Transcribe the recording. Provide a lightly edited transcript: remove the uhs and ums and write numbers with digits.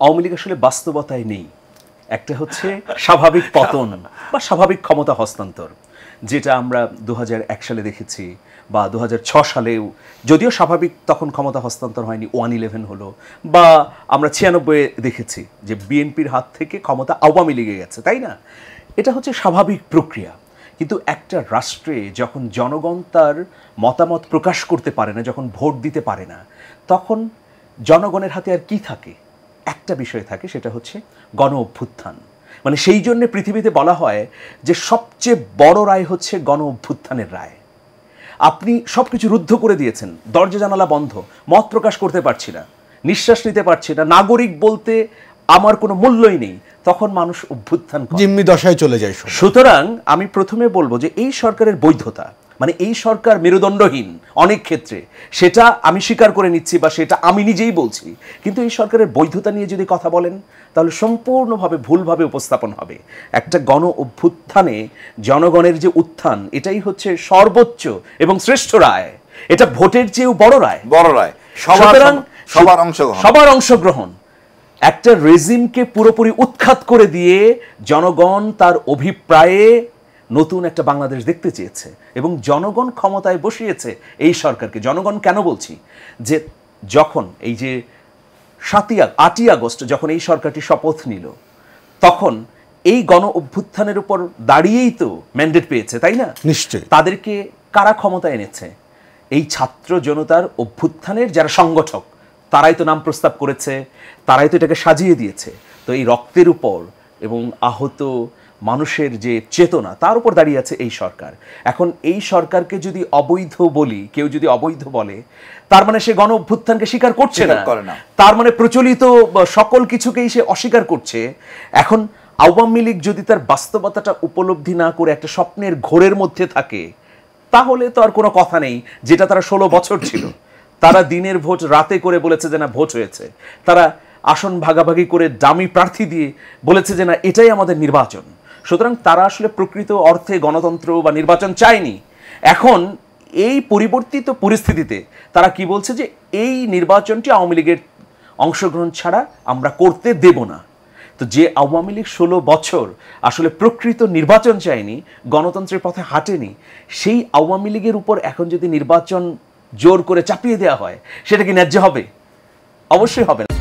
আওয়ামী লীগ আসলে বাস্তবতায় নেই। একটা হচ্ছে স্বাভাবিক পতন বা স্বাভাবিক ক্ষমতা হস্তান্তর, যেটা আমরা 2001 সালে দেখেছি বা 2006 সালেও, যদিও স্বাভাবিক তখন ক্ষমতা হস্তান্তর হয়নি, 1/11 হলো, বা আমরা 96-এ দেখেছি যে বিএনপির হাত থেকে ক্ষমতা আওয়ামী লীগে গেছে, তাই না? এটা হচ্ছে স্বাভাবিক প্রক্রিয়া। কিন্তু একটা রাষ্ট্রে যখন জনগণ তার মতামত প্রকাশ করতে পারে না, যখন ভোট দিতে পারে না, তখন জনগণের হাতে আর কি থাকে? একটা বিষয় থাকে, সেটা হচ্ছে গণ অভ্যুত্থান। মানে সেই জন্য পৃথিবীতে বলা হয় যে সবচেয়ে বড় রায় হচ্ছে গণ অভ্যুত্থানের রায়। আপনি সব কিছু রুদ্ধ করে দিয়েছেন, দরজা জানালা বন্ধ, মত প্রকাশ করতে পারছি না, নিঃশ্বাস নিতে পারছি না, নাগরিক বলতে আমার কোনো মূল্যই নেই, তখন মানুষ অভ্যুত্থান করে, জিম্মি দশায় চলে যায়। সুতরাং আমি প্রথমে বলবো যে এই সরকারের বৈধতা, মানে এই সরকার মেরুদণ্ডহীন অনেক ক্ষেত্রে, সেটা আমি স্বীকার করে নিচ্ছি বা সেটা আমি নিজেই বলছি, কিন্তু এই সরকারের বৈধতা নিয়ে যদি কথা বলেন তাহলে সম্পূর্ণভাবে ভুলভাবে উপস্থাপন হবে। একটা গণ অভ্যুত্থানে জনগণের যে উত্থান, এটাই হচ্ছে সর্বোচ্চ এবং শ্রেষ্ঠ রায়। এটা ভোটের চেয়েও বড় রায়, সবার অংশগ্রহণ। একটা রেজিমকে পুরোপুরি উৎখাত করে দিয়ে জনগণ তার অভিপ্রায়ে নতুন একটা বাংলাদেশ দেখতে চেয়েছে এবং জনগণ ক্ষমতায় বসিয়েছে এই সরকারকে। জনগণ কেন বলছি, যে যখন এই যে 8ই আগস্ট যখন এই সরকারটি শপথ নিল, তখন এই গণ অভ্যুত্থানের উপর দাঁড়িয়েই তো ম্যান্ডেট পেয়েছে, তাই না? নিশ্চয়ই। তাদেরকে কারা ক্ষমতা এনেছে? এই ছাত্র জনতার অভ্যুত্থানের যারা সংগঠক, তারাই তো নাম প্রস্তাব করেছে, তারাই তো এটাকে সাজিয়ে দিয়েছে। তো এই রক্তের উপর এবং আহত মানুষের যে চেতনা, তার উপর দাঁড়িয়ে আছে এই সরকার। এখন এই সরকারকে যদি অবৈধ বলি, কেউ যদি অবৈধ বলে, তার মানে সে গণ অভ্যুত্থানকে স্বীকার করছে না, তার মানে প্রচলিত সকল কিছুকেই সে অস্বীকার করছে। এখন আওয়ামী লীগ যদি তার বাস্তবতাটা উপলব্ধি না করে একটা স্বপ্নের ঘোরের মধ্যে থাকে, তাহলে তো আর কোনো কথা নেই। যেটা তারা 16 বছর ছিল, তারা দিনের ভোট রাতে করে বলেছে যে না ভোট হয়েছে, তারা আসন ভাগাভাগি করে দামি প্রার্থী দিয়ে বলেছে যে না এটাই আমাদের নির্বাচন। সুতরাং তারা আসলে প্রকৃত অর্থে গণতন্ত্র বা নির্বাচন চায়নি। এখন এই পরিবর্তিত পরিস্থিতিতে তারা কি বলছে, যে এই নির্বাচনটি আওয়ামী লীগের অংশগ্রহণ ছাড়া আমরা করতে দেব না। তো যে আওয়ামী লীগ 16 বছর আসলে প্রকৃত নির্বাচন চায়নি, গণতন্ত্রের পথে হাঁটেনি, সেই আওয়ামী লীগের উপর এখন যদি নির্বাচন জোর করে চাপিয়ে দেওয়া হয়, সেটা কি ন্যায্য হবে? অবশ্যই হবে না।